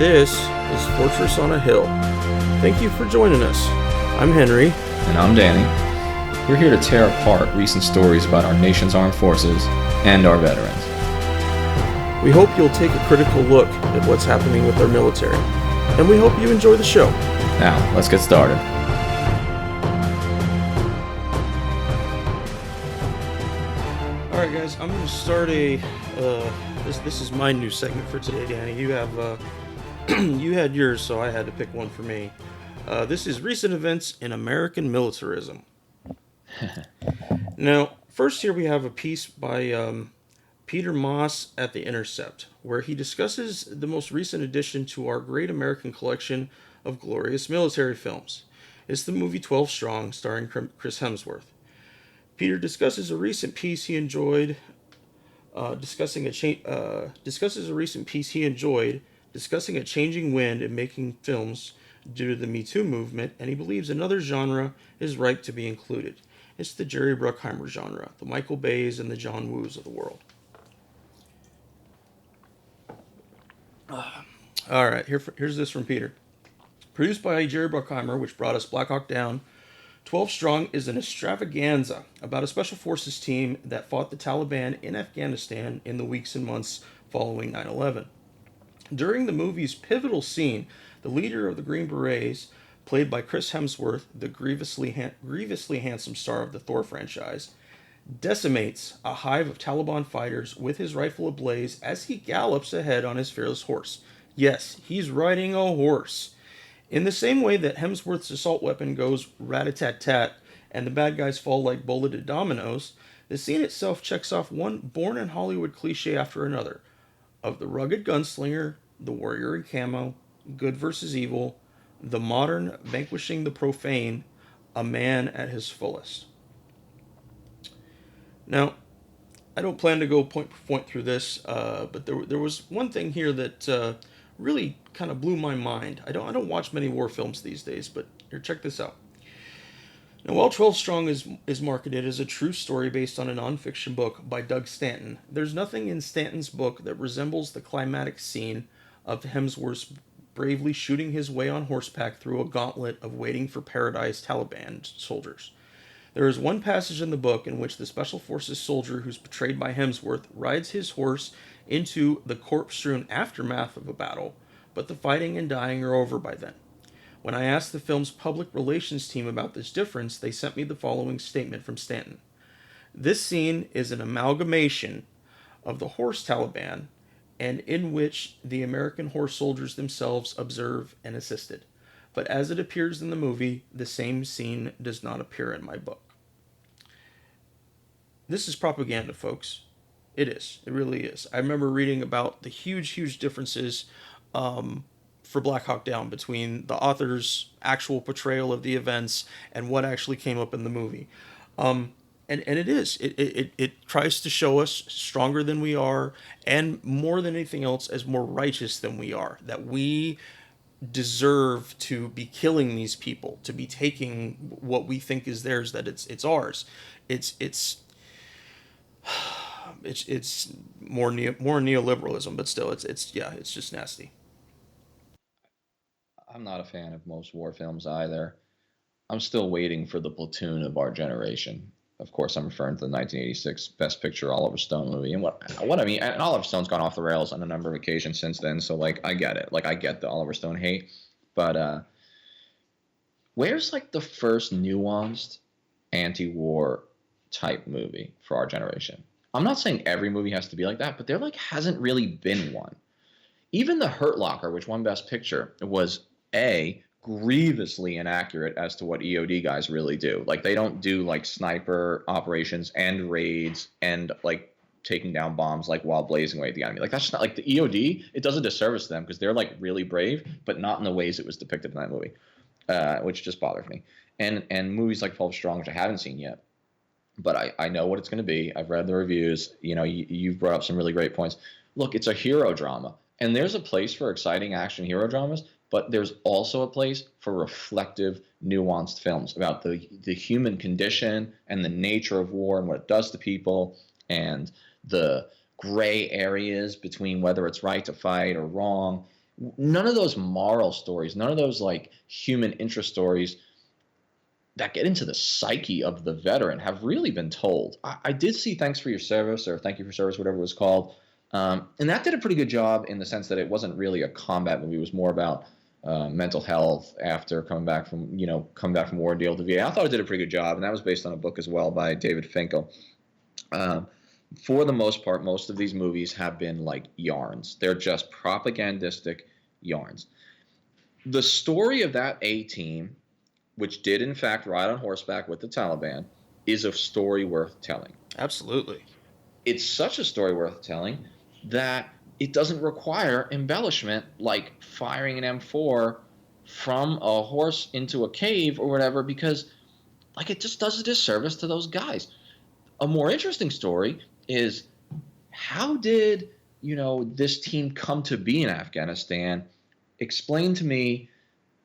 This is Fortress on a Hill. Thank you for joining us. I'm Henry. And I'm Danny. We're here to tear apart recent stories about our nation's armed forces and our veterans. We hope you'll take a critical look at what's happening with our military, and we hope you enjoy the show. Now, let's get started. Alright guys, I'm going to start this is my new segment for today, Danny. You have, you had yours, so I had to pick one for me. This is recent events in American militarism. Now, first here we have a piece by Peter Moss at The Intercept, where he discusses the most recent addition to our great American collection of glorious military films. It's the movie 12 Strong, starring Chris Hemsworth. Peter discusses a recent piece he enjoyed, discussing a changing wind in making films due to the Me Too movement, and he believes another genre is ripe to be included. It's the Jerry Bruckheimer genre, the Michael Bays and the John Woos of the world. Alright, here's this from Peter. Produced by Jerry Bruckheimer, which brought us Black Hawk Down, 12 Strong is an extravaganza about a special forces team that fought the Taliban in Afghanistan in the weeks and months following 9/11. During the movie's pivotal scene, the leader of the Green Berets, played by Chris Hemsworth, the grievously handsome star of the Thor franchise, decimates a hive of Taliban fighters with his rifle ablaze as he gallops ahead on his fearless horse. Yes, he's riding a horse. In the same way that Hemsworth's assault weapon goes rat-a-tat-tat and the bad guys fall like bulleted dominoes, the scene itself checks off one born-in-Hollywood cliche after another of the rugged gunslinger, the warrior in camo, good versus evil, the modern vanquishing the profane, a man at his fullest. Now, I don't plan to go point for point through this, but there was one thing here that really kind of blew my mind. I don't watch many war films these days, but here, check this out. Now, while 12 Strong is marketed as a true story based on a nonfiction book by Doug Stanton, there's nothing in Stanton's book that resembles the climatic scene of Hemsworth bravely shooting his way on horseback through a gauntlet of waiting for paradise Taliban soldiers. There is one passage in the book in which the Special Forces soldier who's portrayed by Hemsworth rides his horse into the corpse-strewn aftermath of a battle, but the fighting and dying are over by then. When I asked the film's public relations team about this difference, they sent me the following statement from Stanton. This scene is an amalgamation of the horse Taliban, and in which the American horse soldiers themselves observe and assisted. But as it appears in the movie, the same scene does not appear in my book. This is propaganda, folks. It is. It really is. I remember reading about the huge differences for Black Hawk Down between the author's actual portrayal of the events and what actually came up in the movie. And it is. It tries to show us stronger than we are, and more than anything else, as more righteous than we are. That we deserve to be killing these people, to be taking what we think is theirs, that it's ours. It's more neoliberalism, but still, it's just nasty. I'm not a fan of most war films either. I'm still waiting for the platoon of our generation. Of course, I'm referring to the 1986 Best Picture Oliver Stone movie. And what I mean, and Oliver Stone's gone off the rails on a number of occasions since then, so, like, I get it. Like, I get the Oliver Stone hate. But where's, like, the first nuanced anti-war type movie for our generation? I'm not saying every movie has to be like that, but there, like, hasn't really been one. Even The Hurt Locker, which won Best Picture, was grievously inaccurate as to what EOD guys really do. Like, they don't do, like, sniper operations and raids and, like, taking down bombs, like, while blazing away at the enemy. Like, that's just not, like, the EOD, it does a disservice to them because they're, like, really brave, but not in the ways it was depicted in that movie, which just bothers me. And movies like 12 Strong, which I haven't seen yet, but I know what it's going to be. I've read the reviews. You know, you've brought up some really great points. Look, it's a hero drama, and there's a place for exciting action hero dramas, but there's also a place for reflective, nuanced films about the human condition and the nature of war and what it does to people and the gray areas between whether it's right to fight or wrong. none of those moral stories, none of those like human interest stories that get into the psyche of the veteran have really been told. I did see Thanks for Your Service or Thank You for Service, whatever it was called. And that did a pretty good job in the sense that it wasn't really a combat movie. It was more about mental health after coming back from war and deal with the VA. I thought it did a pretty good job, and that was based on a book as well by David Finkel. Um, for the most part, most of these movies have been like yarns. They're just propagandistic yarns. The story of that A team, which did in fact ride on horseback with the Taliban, is a story worth telling. Absolutely. It's such a story worth telling that it doesn't require embellishment like firing an M4 from a horse into a cave or whatever, because like it just does a disservice to those guys. A more interesting story is how did this team come to be in Afghanistan? Explain to me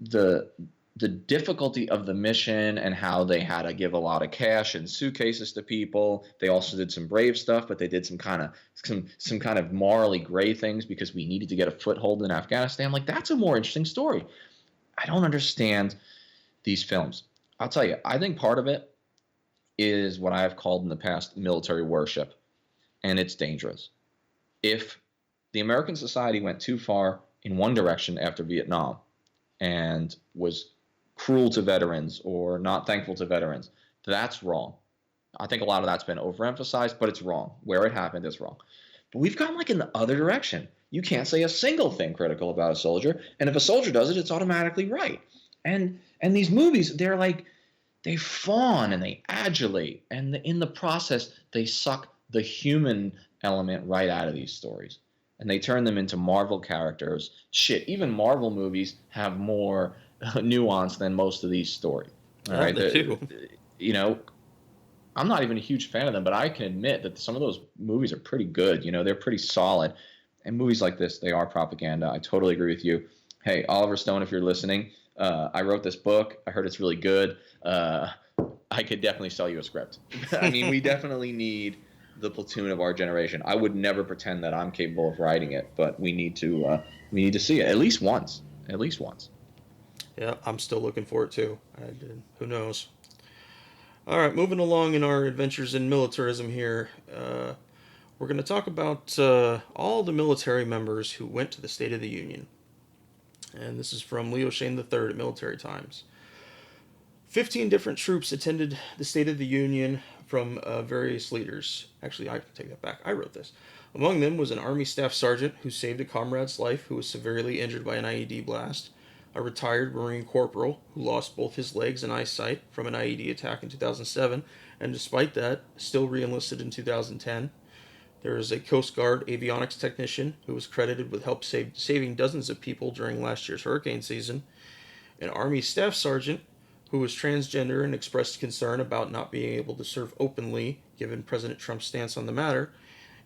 the the difficulty of the mission and how they had to give a lot of cash and suitcases to people. They also did some brave stuff, but they did some kind of morally gray things because we needed to get a foothold in Afghanistan. Like that's a more interesting story. I don't understand these films. I'll tell you, I think part of it is what I have called in the past military worship, and it's dangerous. If the American society went too far in one direction after Vietnam and was cruel to veterans or not thankful to veterans, that's wrong. I think a lot of that's been overemphasized, but it's wrong. Where it happened is wrong. But we've gone like in the other direction. You can't say a single thing critical about a soldier, and if a soldier does it, it's automatically right. And these movies, they're like they fawn and they adulate, and in the process, they suck the human element right out of these stories, and they turn them into Marvel characters. Shit, even Marvel movies have more nuance than most of these stories. All Yeah, right, they do. you know, I'm not even a huge fan of them, but I can admit that some of those movies are pretty good. They're pretty solid. And movies like this, they are propaganda. I totally agree with you. Hey, Oliver Stone, if you're listening, I wrote this book. I heard it's really good. I could definitely sell you a script. I mean, we definitely need the platoon of our generation. I would never pretend that I'm capable of writing it, but we need to see it at least once. At least once. Yeah, I'm still looking for it too. Who knows? All right, moving along in our adventures in militarism here. We're going to talk about all the military members who went to the State of the Union. And this is from Leo Shane III at Military Times. 15 different troops attended the State of the Union from various leaders. Actually, I take that back. I wrote this. Among them was an Army Staff Sergeant who saved a comrade's life who was severely injured by an IED blast, a retired Marine Corporal who lost both his legs and eyesight from an IED attack in 2007, and despite that, still re-enlisted in 2010. There is a Coast Guard avionics technician who was credited with saving dozens of people during last year's hurricane season, an Army Staff Sergeant who was transgender and expressed concern about not being able to serve openly given President Trump's stance on the matter,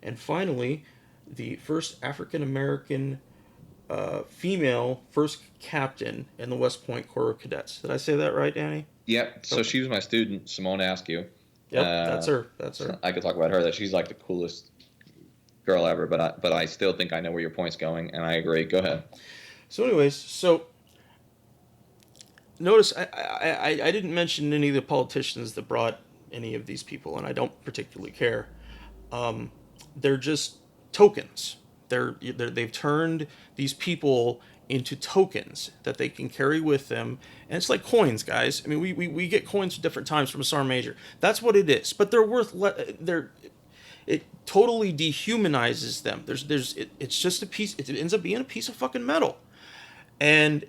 and finally, the first African American female first captain in the West Point Corps of Cadets. Did I say that right, Danny? Yep. So Okay. she was my student, Simone Askew. Yep, that's her. That's her. I could talk about her. That she's like the coolest girl ever. But I still think I know where your point's going, and I agree. Go ahead. So, anyways, notice I didn't mention any of the politicians that brought any of these people, and I don't particularly care. They're just tokens. They've turned these people into tokens that they can carry with them, and it's like coins, guys. I mean, we get coins at different times from a sergeant major. That's what it is. But they're worth they're it totally dehumanizes them. It's just a piece. It ends up being a piece of fucking metal. And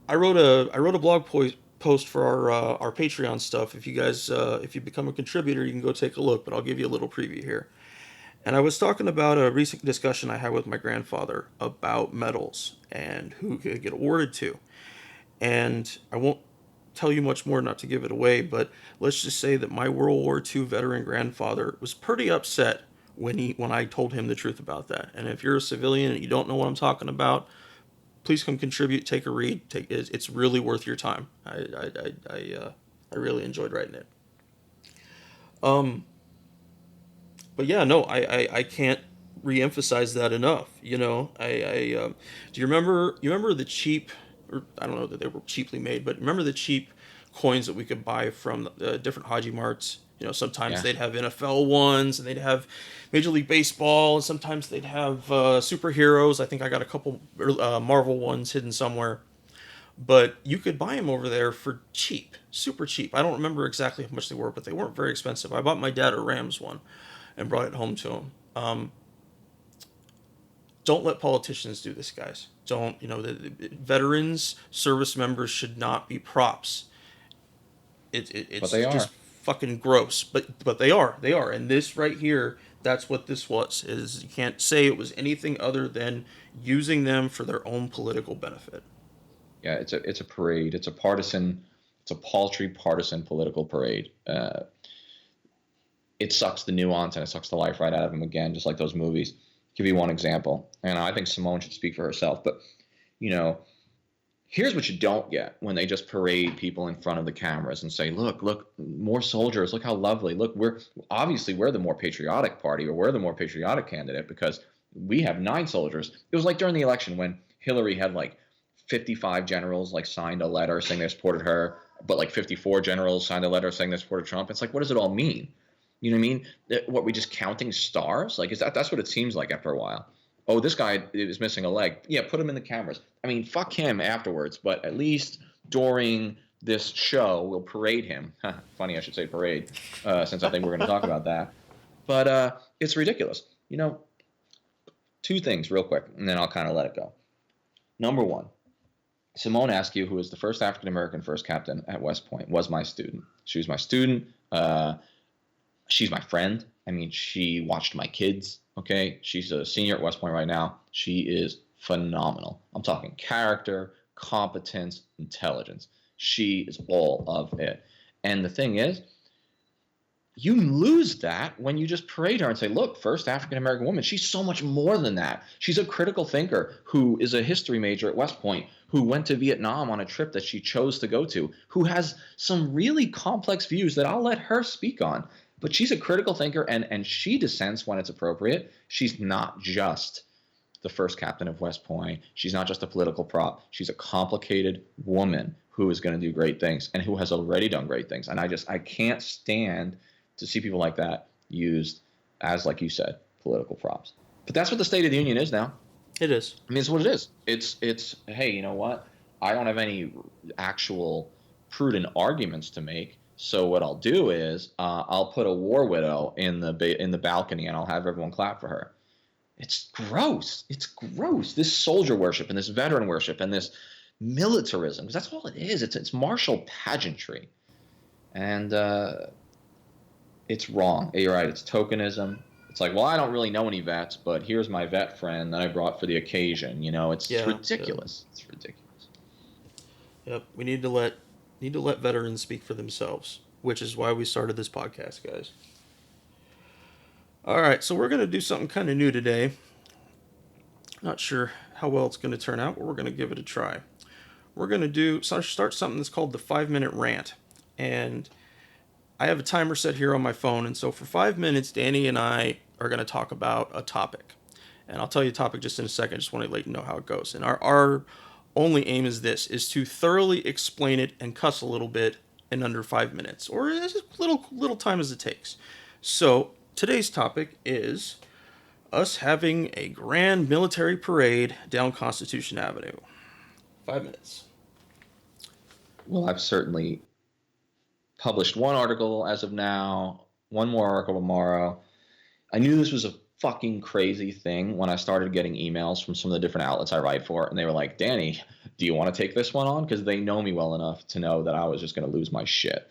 I wrote a post for our Patreon stuff. If you guys if you become a contributor, you can go take a look. But I'll give you a little preview here. And I was talking about a recent discussion I had with my grandfather about medals and who could get awarded to. And I won't tell you much more not to give it away, but let's just say that my World War II veteran grandfather was pretty upset when I told him the truth about that. And if you're a civilian and you don't know what I'm talking about, please come contribute, take a read. It's really worth your time. I really enjoyed writing it. Um, but yeah, no, I can't re-emphasize that enough. Do you remember the cheap, or I don't know that they were cheaply made, but remember the cheap coins that we could buy from different Haji Marts? Sometimes Yeah. they'd have NFL ones, and they'd have Major League Baseball, and sometimes they'd have superheroes. I think I got a couple Marvel ones hidden somewhere. But you could buy them over there for cheap, super cheap. I don't remember exactly how much they were, but they weren't very expensive. I bought my dad a Rams one and brought it home to him. Don't let politicians do this, guys. Don't, the veterans, service members should not be props. But It's they just are. fucking gross. But they are, and this right here, that's what this was. Is you can't say it was anything other than using them for their own political benefit. Yeah, it's a parade. It's a partisan. It's a paltry partisan political parade. It sucks the nuance and it sucks the life right out of him again, just like those movies. Give you one example, and I think Simone should speak for herself. But you know, here's what you don't get when they just parade people in front of the cameras and say, look, more soldiers. Look how lovely. Look, we're the more patriotic party, or we're the more patriotic candidate because we have 9 soldiers. It was like during the election when Hillary had like 55 generals like signed a letter saying they supported her, but like 54 generals signed a letter saying they supported Trump. It's like, what does it all mean? You know what I mean? What, we just counting stars? Like, that's what it seems like after a while. Oh, this guy is missing a leg. Yeah, put him in the cameras. I mean, fuck him afterwards, but at least during this show, we'll parade him. Funny, I should say parade, since I think we're going to talk about that. But it's ridiculous. 2 things real quick, and then I'll kind of let it go. Number one, Simone Askew, who was the first African American first captain at West Point, was my student. She was my student. She's my friend. I mean, she watched my kids. Okay, she's a senior at West Point right now. She is phenomenal. I'm talking character, competence, intelligence. She is all of it. And the thing is, you lose that when you just parade her and say, look, first African American woman. She's so much more than that. She's a critical thinker who is a history major at West Point, who went to Vietnam on a trip that she chose to go to, who has some really complex views that I'll let her speak on. But she's a critical thinker, and she dissents when it's appropriate. She's not just the first captain of West Point. She's not just a political prop. She's a complicated woman who is going to do great things and who has already done great things. And I can't stand to see people like that used as, like you said, political props. But that's what the State of the Union is now. It is. I mean, it's what it is. It's hey, you know what? I don't have any actual prudent arguments to make. So what I'll do is I'll put a war widow in the balcony and I'll have everyone clap for her. It's gross. It's gross. This soldier worship and this veteran worship and this militarism, because that's all it is. It's martial pageantry, and it's wrong. You're right. It's tokenism. It's like, well, I don't really know any vets, but here's my vet friend that I brought for the occasion. It's ridiculous. Yeah. It's ridiculous. Yep. We need to let veterans speak for themselves, which is why we started this podcast, guys. All right, so we're going to do something kind of new today. Not sure how well it's going to turn out, but we're going to give it a try. We're going to start something that's called the 5-minute rant. And I have a timer set here on my phone, and so for 5 minutes, Danny and I are going to talk about a topic. And I'll tell you the topic just in a second. I just want to let you know how it goes. And our only aim is to thoroughly explain it and cuss a little bit in under 5 minutes, or as little time as it takes. So today's topic is us having a grand military parade down Constitution Avenue. 5 minutes. Well, I've certainly published one article as of now, one more article tomorrow. I knew this was a fucking crazy thing when I started getting emails from some of the different outlets I write for, and they were like, Danny, do you want to take this one on? Because they know me well enough to know that I was just going to lose my shit.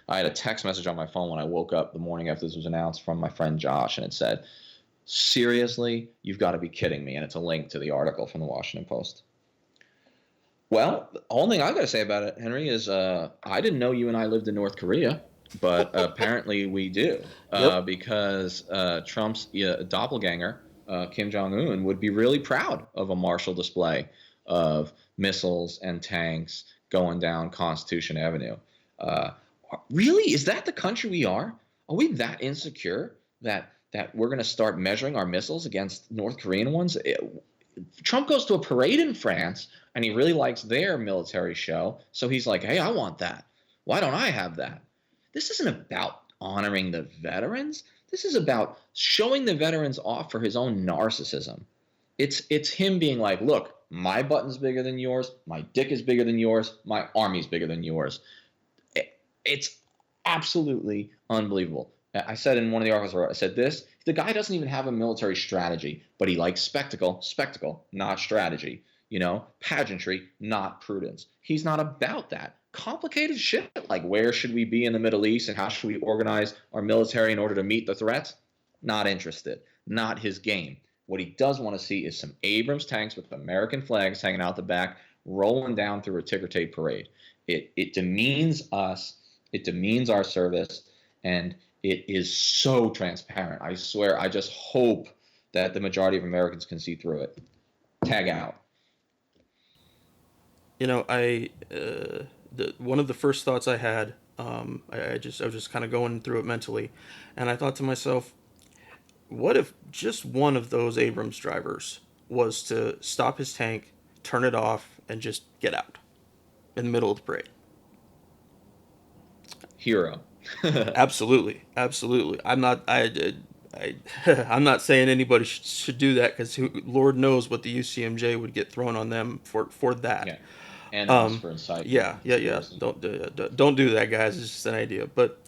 I had a text message on my phone when I woke up the morning after this was announced from my friend Josh, and it said, seriously, you've got to be kidding me, and it's a link to the article from the Washington Post. Well, the only thing I got to say about it, Henry, is I didn't know you and I lived in North Korea, but apparently we do, because Trump's doppelganger, Kim Jong-un, would be really proud of a martial display of missiles and tanks going down Constitution Avenue. Really? Is that the country we are? Are we that insecure that that we're going to start measuring our missiles against North Korean ones. Trump goes to a parade in France and he really likes their military show. So he's like, hey, I want that. Why don't I have that? This isn't about honoring the veterans. This is about showing the veterans off for his own narcissism. It's him being like, look, my button's bigger than yours, my dick is bigger than yours, my army's bigger than yours. It's absolutely unbelievable. I said in one of the articles, I said this, the guy doesn't even have a military strategy, but he likes spectacle, not strategy. Pageantry, not prudence. He's not about that. Complicated shit like where should we be in the Middle East and how should we organize our military in order to meet the threats? Not interested. Not his game. What he does want to see is some Abrams tanks with American flags hanging out the back, rolling down through a ticker tape parade. It demeans us. It demeans our service, and it is so transparent. I swear, I just hope that the majority of Americans can see through it. Tag out. One of the first thoughts I had, I was just kind of going through it mentally, and I thought to myself, what if just one of those Abrams drivers was to stop his tank, turn it off, and just get out in the middle of the parade? Hero. Absolutely, absolutely. I'm not saying anybody should do that because Lord knows what the UCMJ would get thrown on them for that. Yeah. And us for Yeah, incitement. yeah, yeah. Don't do that, guys. It's just an idea. But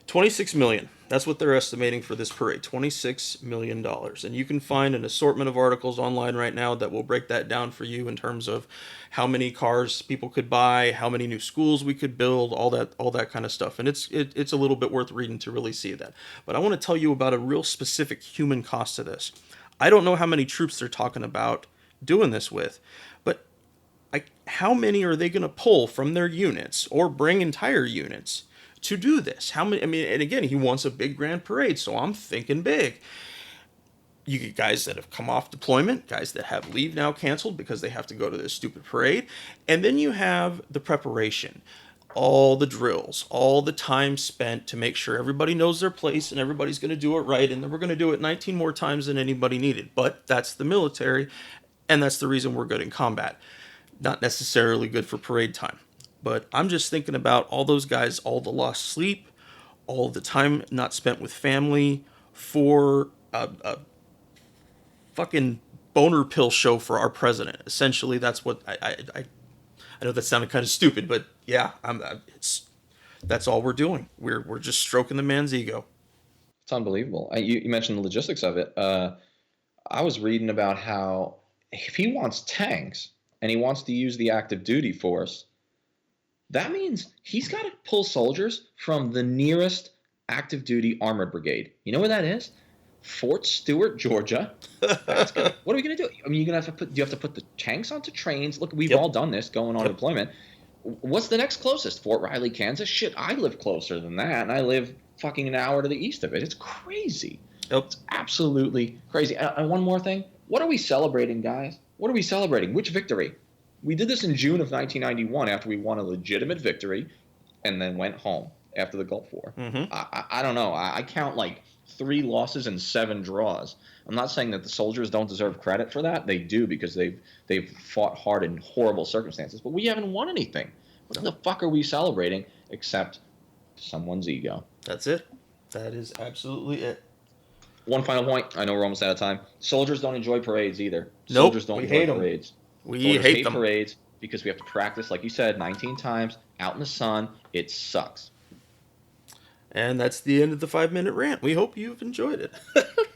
26 million. That's what they're estimating for this parade. $26 million. And you can find an assortment of articles online right now that will break that down for you in terms of how many cars people could buy, how many new schools we could build, all that kind of stuff. And it's a little bit worth reading to really see that. But I want to tell you about a real specific human cost to this. I don't know how many troops they're talking about doing this with, but how many are they going to pull from their units or bring entire units to do this? How many? I mean, and again, he wants a big grand parade, so I'm thinking big. You get guys that have come off deployment, guys that have leave now canceled because they have to go to this stupid parade, and then you have the preparation, all the drills, all the time spent to make sure everybody knows their place and everybody's going to do it right, and then we're going to do it 19 more times than anybody needed. But that's the military, and that's the reason we're good in combat. Not necessarily good for parade time. But I'm just thinking about all those guys, all the lost sleep, all the time not spent with family for a fucking boner pill show for our president. Essentially, that's what I know that sounded kind of stupid, but yeah, that's all we're doing. We're just stroking the man's ego. It's unbelievable. You mentioned the logistics of it. I was reading about how if he wants tanks and he wants to use the active duty force, that means he's got to pull soldiers from the nearest active duty armored brigade. You know where that is? Fort Stewart, Georgia. That's good. What are we going to do? I mean, you're going to have to do you have to put the tanks onto trains? Look, we've all done this going on deployment. What's the next closest? Fort Riley, Kansas? Shit, I live closer than that, and I live fucking an hour to the east of it. It's crazy. It's absolutely crazy. And one more thing. What are we celebrating, guys? What are we celebrating? Which victory? We did this in June of 1991 after we won a legitimate victory and then went home after the Gulf War. Mm-hmm. I don't know. I count like 3 losses and 7 draws. I'm not saying that the soldiers don't deserve credit for that. They do because they've fought hard in horrible circumstances. But we haven't won anything. What the fuck are we celebrating except someone's ego? That's it. That is absolutely it. One final point. I know we're almost out of time. Soldiers don't enjoy parades either. Nope, Soldiers don't enjoy parades. We hate them. Parades because we have to practice, like you said, 19 times out in the sun. It sucks. And that's the end of the 5-minute rant. We hope you've enjoyed it.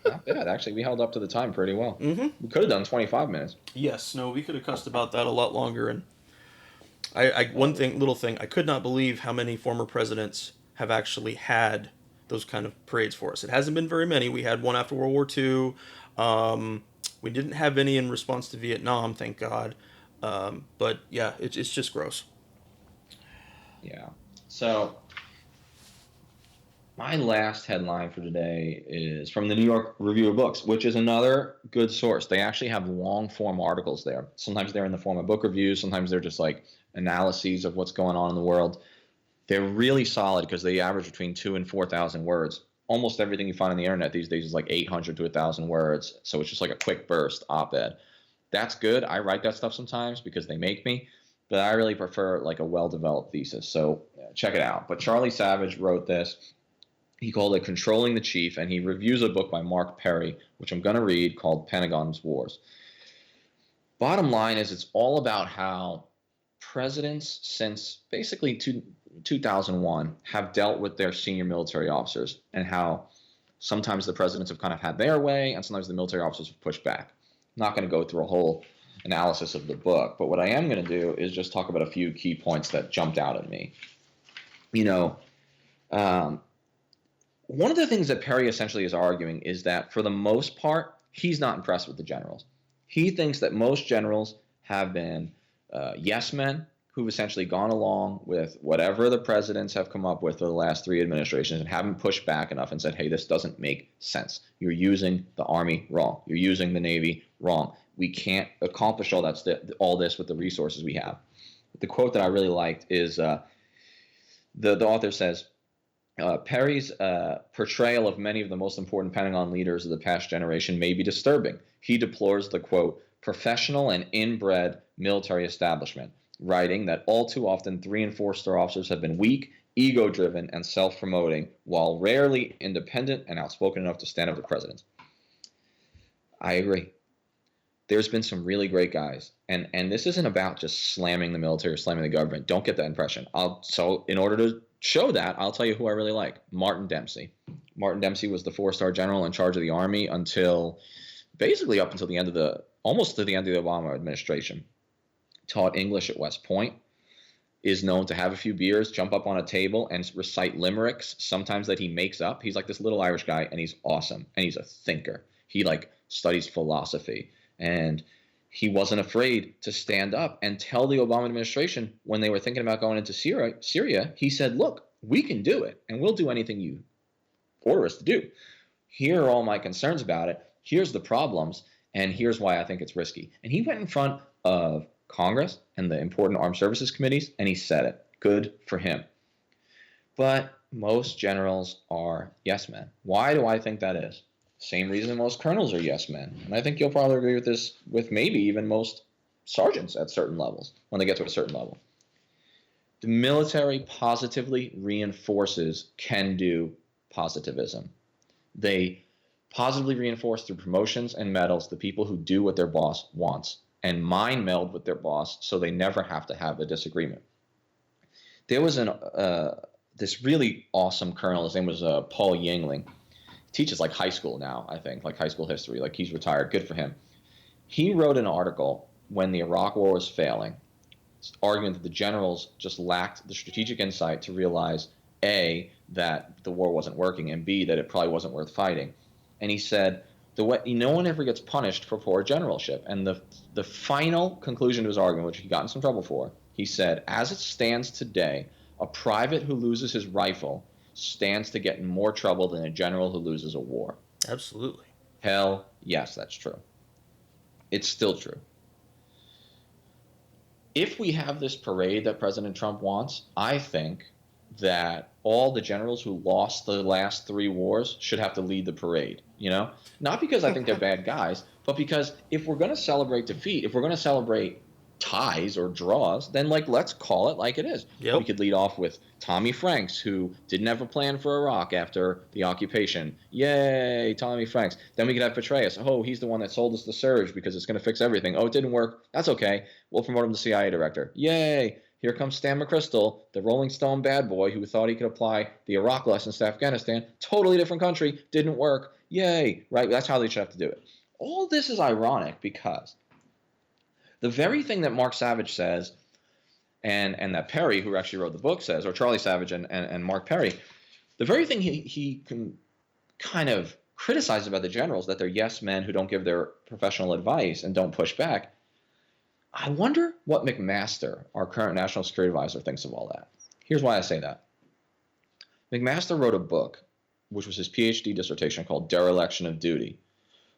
Not bad. Actually, we held up to the time pretty well. Mm-hmm. We could have done 25 minutes. Yes. No, we could have cussed about that a lot longer. And little thing, I could not believe how many former presidents have actually had those kind of parades for us. It hasn't been very many. We had one after World War II. We didn't have any in response to Vietnam, thank God. But yeah, it's just gross. Yeah. So my last headline for today is from the New York Review of Books, which is another good source. They actually have long-form articles there. Sometimes they're in the form of book reviews. Sometimes they're just like analyses of what's going on in the world. They're really solid because they average between 2,000 and 4,000 words. almost everything you find on the internet these days is like 800 to 1,000 words. So it's just like a quick burst op-ed. That's good. I write that stuff sometimes because they make me, but I really prefer like a well-developed thesis. So check it out. But Charlie Savage wrote this. He called it Controlling the Chief, and he reviews a book by Mark Perry, which I'm going to read, called Pentagon's Wars. Bottom line is it's all about how presidents since basically 2001 have dealt with their senior military officers, and how sometimes the presidents have kind of had their way and sometimes the military officers have pushed back. I'm not going to go through a whole analysis of the book, but what I am going to do is just talk about a few key points that jumped out at me. One of the things that Perry essentially is arguing is that for the most part, he's not impressed with the generals. He thinks that most generals have been yes men who've essentially gone along with whatever the presidents have come up with for the last 3 administrations and haven't pushed back enough and said, hey, this doesn't make sense. You're using the Army wrong. You're using the Navy wrong. We can't accomplish all this with the resources we have. The quote that I really liked is the author says, Perry's portrayal of many of the most important Pentagon leaders of the past generation may be disturbing. He deplores the, quote, professional and inbred military establishment, writing that all too often 3- and 4-star officers have been weak, ego-driven, and self-promoting, while rarely independent and outspoken enough to stand up to presidents. I agree. There's been some really great guys, and this isn't about just slamming the military or slamming the government. Don't get that impression. So in order to show that, I'll tell you who I really like. Martin Dempsey. Martin Dempsey was the 4-star general in charge of the Army until basically up until almost to the end of the Obama administration. Taught English at West Point, is known to have a few beers, jump up on a table, and recite limericks, sometimes that he makes up. He's like this little Irish guy, and he's awesome, and he's a thinker. He studies philosophy, and he wasn't afraid to stand up and tell the Obama administration when they were thinking about going into Syria, he said, look, we can do it, and we'll do anything you order us to do. Here are all my concerns about it. Here's the problems, and here's why I think it's risky. And he went in front of Congress and the important armed services committees, and he said it. Good for him. But most generals are yes men. Why do I think that is? Same reason most colonels are yes men. And I think you'll probably agree with this with maybe even most sergeants at certain levels when they get to a certain level. The military positively reinforces can-do positivism. They positively reinforce through promotions and medals the people who do what their boss wants and mind meld with their boss so they never have to have a disagreement. There was this really awesome colonel. His name was Paul Yingling. Teaches high school now, I think, high school history. He's retired. Good for him. He wrote an article when the Iraq War was failing, arguing that the generals just lacked the strategic insight to realize, A, that the war wasn't working, and B, that it probably wasn't worth fighting. And he said, no one ever gets punished for poor generalship. And the final conclusion to his argument, which he got in some trouble for, he said, as it stands today, a private who loses his rifle stands to get in more trouble than a general who loses a war. Absolutely. Hell yes, that's true. It's still true. If we have this parade that President Trump wants, I think that all the generals who lost the last 3 wars should have to lead the parade, Not because I think they're bad guys, but because if we're going to celebrate defeat, if we're going to celebrate ties or draws, then let's call it like it is. Yep. We could lead off with Tommy Franks, who didn't have a plan for Iraq after the occupation. Yay, Tommy Franks. Then we could have Petraeus. Oh, he's the one that sold us the surge because it's going to fix everything. Oh, it didn't work. That's okay. We'll promote him to CIA director. Yay. Here comes Stan McChrystal, the Rolling Stone bad boy who thought he could apply the Iraq lessons to Afghanistan. Totally different country. Didn't work. Yay. Right? That's how they should have to do it. All this is ironic because the very thing that Mark Savage says and that Perry, who actually wrote the book, says, or Charlie Savage and Mark Perry, the very thing he can kind of criticize about the generals, that they're yes men who don't give their professional advice and don't push back. I wonder what McMaster, our current national security advisor, thinks of all that. Here's why I say that. McMaster wrote a book, which was his PhD dissertation called Dereliction of Duty,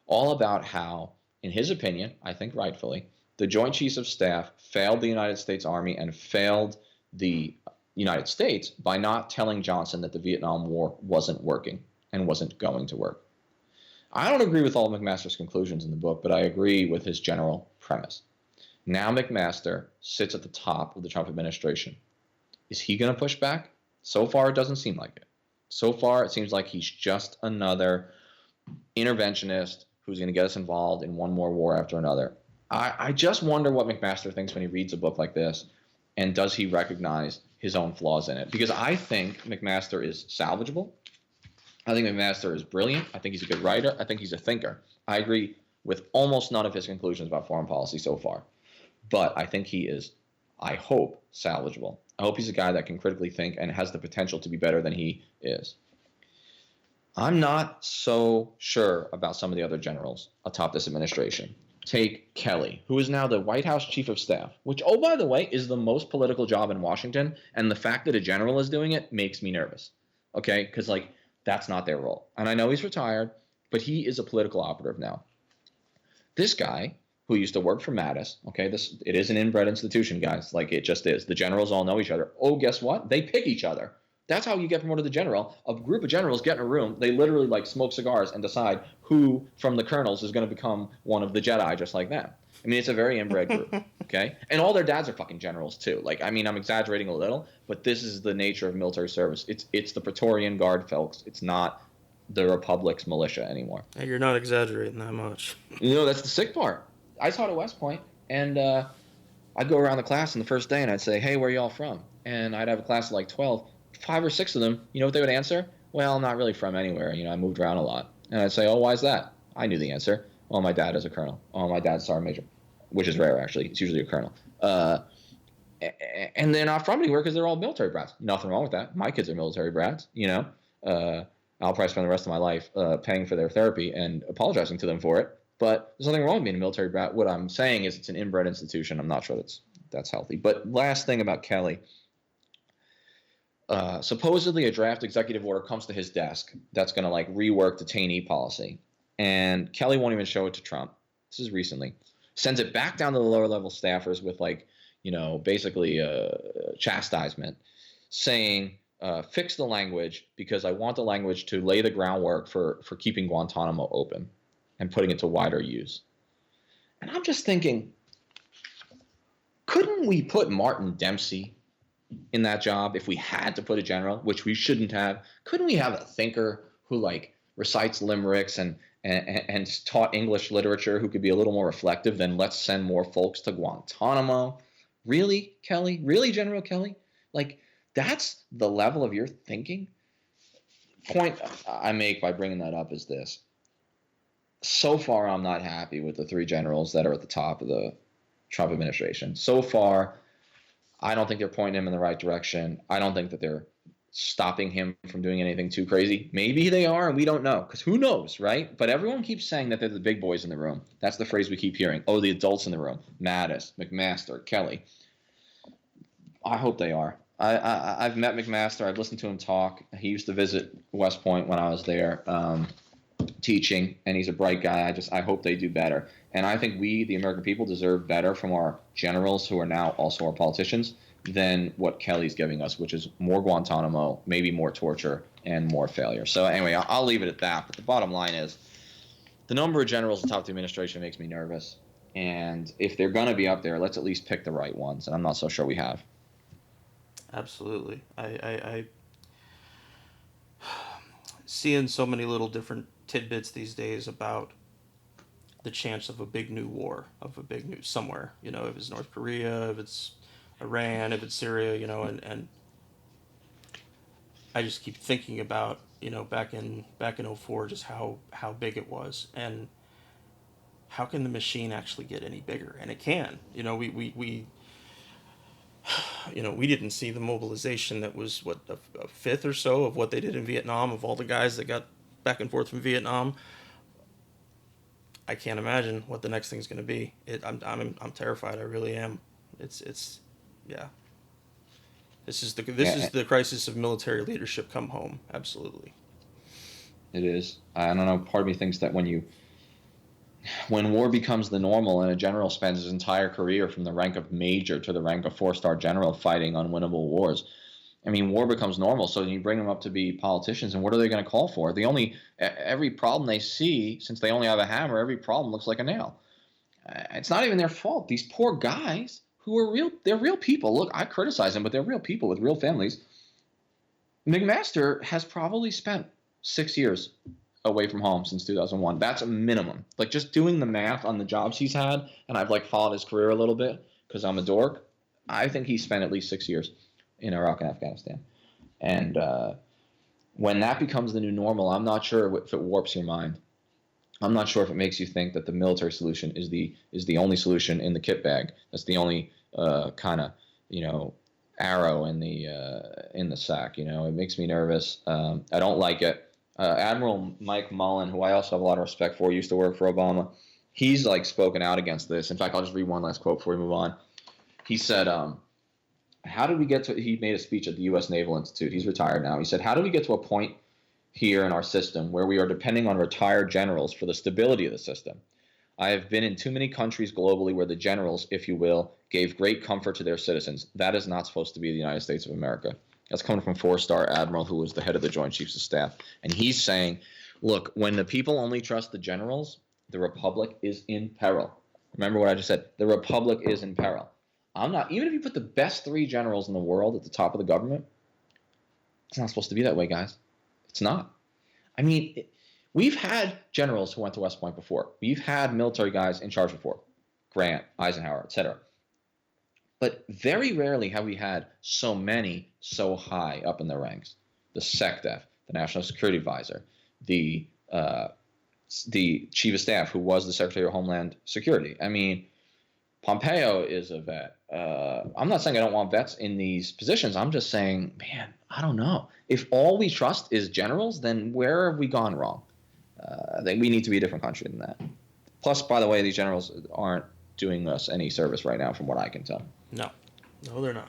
all about how, in his opinion, I think rightfully, the Joint Chiefs of Staff failed the United States Army and failed the United States by not telling Johnson that the Vietnam War wasn't working and wasn't going to work. I don't agree with all of McMaster's conclusions in the book, but I agree with his general premise. Now McMaster sits at the top of the Trump administration. Is he going to push back? So far, it doesn't seem like it. So far, it seems like he's just another interventionist who's going to get us involved in one more war after another. I just wonder what McMaster thinks when he reads a book like this, and does he recognize his own flaws in it? Because I think McMaster is salvageable. I think McMaster is brilliant. I think he's a good writer. I think he's a thinker. I agree with almost none of his conclusions about foreign policy so far. But I think he is, I hope, salvageable. I hope he's a guy that can critically think and has the potential to be better than he is. I'm not so sure about some of the other generals atop this administration. Take Kelly, who is now the White House Chief of Staff, which, oh, by the way, is the most political job in Washington. And the fact that a general is doing it makes me nervous. Okay? Because, like, that's not their role. And I know he's retired, but he is a political operative now. This guy, who used to work for Mattis, okay, it is an inbred institution, guys. Like, it just is. The generals all know each other. Oh, guess what? They pick each other. That's how you get promoted to general. A group of generals get in a room. They literally, like, smoke cigars and decide who from the colonels is going to become one of the Jedi, just like that. I mean, it's a very inbred group, okay? And all their dads are fucking generals, too. Like, I mean, I'm exaggerating a little, but this is the nature of military service. It's the Praetorian Guard, folks. It's not the Republic's militia anymore. Hey, you're not exaggerating that much. You know, that's the sick part. I taught at West Point, and I'd go around the class on the first day, and I'd say, hey, where are y'all from? And I'd have a class of like 12. 5 or 6 of them, you know what they would answer? Well, not really from anywhere. You know, I moved around a lot. And I'd say, oh, why is that? I knew the answer. Oh, my dad is a colonel. Oh, my dad's a sergeant major, which is rare, actually. It's usually a colonel. And they're not from anywhere because they're all military brats. Nothing wrong with that. My kids are military brats, you know. I'll probably spend the rest of my life paying for their therapy and apologizing to them for it. But there's nothing wrong with being a military brat. What I'm saying is it's an inbred institution. I'm not sure that's healthy. But last thing about Kelly. Supposedly a draft executive order comes to his desk that's going to like rework detainee policy. And Kelly won't even show it to Trump. This is recently. Sends it back down to the lower level staffers with like, you know, basically chastisement saying, fix the language because I want the language to lay the groundwork for keeping Guantanamo open and putting it to wider use. And I'm just thinking, couldn't we put Martin Dempsey in that job if we had to put a general, which we shouldn't have? Couldn't we have a thinker who like recites limericks and taught English literature who could be a little more reflective than let's send more folks to Guantanamo? Really, Kelly? Really, General Kelly? Like, that's the level of your thinking? Point I make by bringing that up is this. So far, I'm not happy with the 3 generals that are at the top of the Trump administration. So far, I don't think they're pointing him in the right direction. I don't think that they're stopping him from doing anything too crazy. Maybe they are, and we don't know, because who knows, right? But everyone keeps saying that they're the big boys in the room. That's the phrase we keep hearing. Oh, the adults in the room. Mattis, McMaster, Kelly. I hope they are. I've met McMaster. I've listened to him talk. He used to visit West Point when I was there teaching, and he's a bright guy. I hope they do better. And I think we, the American people, deserve better from our generals who are now also our politicians than what Kelly's giving us, which is more Guantanamo, maybe more torture, and more failure. So anyway, I'll leave it at that. But the bottom line is the number of generals atop the administration makes me nervous. And if they're going to be up there, let's at least pick the right ones. And I'm not so sure we have. Absolutely. I seeing so many little different tidbits these days about the chance of a big new war, of a big new somewhere, you know, if it's North Korea, if it's Iran, if it's Syria, you know, and I just keep thinking about, you know, back in 04, just how big it was, and how can the machine actually get any bigger? And it can. You know, we you know, we didn't see the mobilization that was a fifth or so of what they did in Vietnam, of all the guys that got back and forth from Vietnam. I can't imagine what the next thing's going to be. I'm terrified. I really am. It's yeah. This is the crisis of military leadership come home. Absolutely. It is. I don't know. Part of me thinks that when war becomes the normal and a general spends his entire career from the rank of major to the rank of 4-star general fighting unwinnable wars, I mean, war becomes normal, so you bring them up to be politicians, and what are they going to call for? Every problem they see, since they only have a hammer, every problem looks like a nail. It's not even their fault. These poor guys who are they're real people. Look, I criticize them, but they're real people with real families. McMaster has probably spent 6 years away from home since 2001. That's a minimum. Like, just doing the math on the jobs he's had, and I've like followed his career a little bit because I'm a dork. I think he spent at least 6 years in Iraq and Afghanistan. And when that becomes the new normal, I'm not sure if it warps your mind. I'm not sure if it makes you think that the military solution is the only solution in the kit bag. That's the only kind of, arrow in the sack. It makes me nervous. I don't like it. Admiral Mike Mullen, who I also have a lot of respect for, used to work for Obama. He's like spoken out against this. In fact, I'll just read one last quote before we move on. He said, how did we get to, he made a speech at the U.S. Naval Institute. He's retired now. He said, how did we get to a point here in our system where we are depending on retired generals for the stability of the system? I have been in too many countries globally where the generals, if you will, gave great comfort to their citizens. That is not supposed to be the United States of America. That's coming from four-star Admiral who was the head of the Joint Chiefs of Staff. And he's saying, look, when the people only trust the generals, the republic is in peril. Remember what I just said. The republic is in peril. Even if you put the best 3 generals in the world at the top of the government, it's not supposed to be that way, guys. It's not. I mean, we've had generals who went to West Point before. We've had military guys in charge before. Grant, Eisenhower, etc. But very rarely have we had so many so high up in the ranks. The SecDef, the National Security Advisor, the Chief of Staff, who was the Secretary of Homeland Security. I mean, Pompeo is a vet. I'm not saying I don't want vets in these positions. I'm just saying, man, I don't know. If all we trust is generals, then where have we gone wrong? I think we need to be a different country than that. Plus, by the way, these generals aren't doing us any service right now, from what I can tell. No, they're not.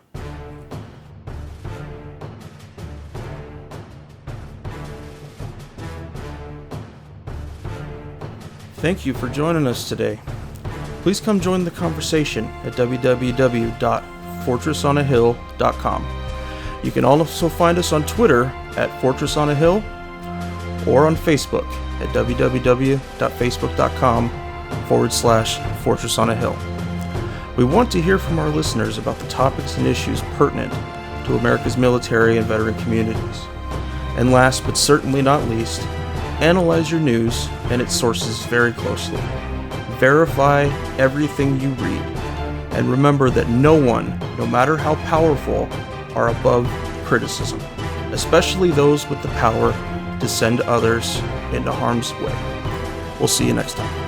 Thank you for joining us today. Please come join the conversation at www.fortressonahill.com. You can also find us on Twitter at Fortress on a Hill or on Facebook at www.facebook.com/Fortress on a Hill. We want to hear from our listeners about the topics and issues pertinent to America's military and veteran communities. And last but certainly not least, analyze your news and its sources very closely. Verify everything you read. And remember that no one, no matter how powerful, are above criticism, especially those with the power to send others into harm's way. We'll see you next time.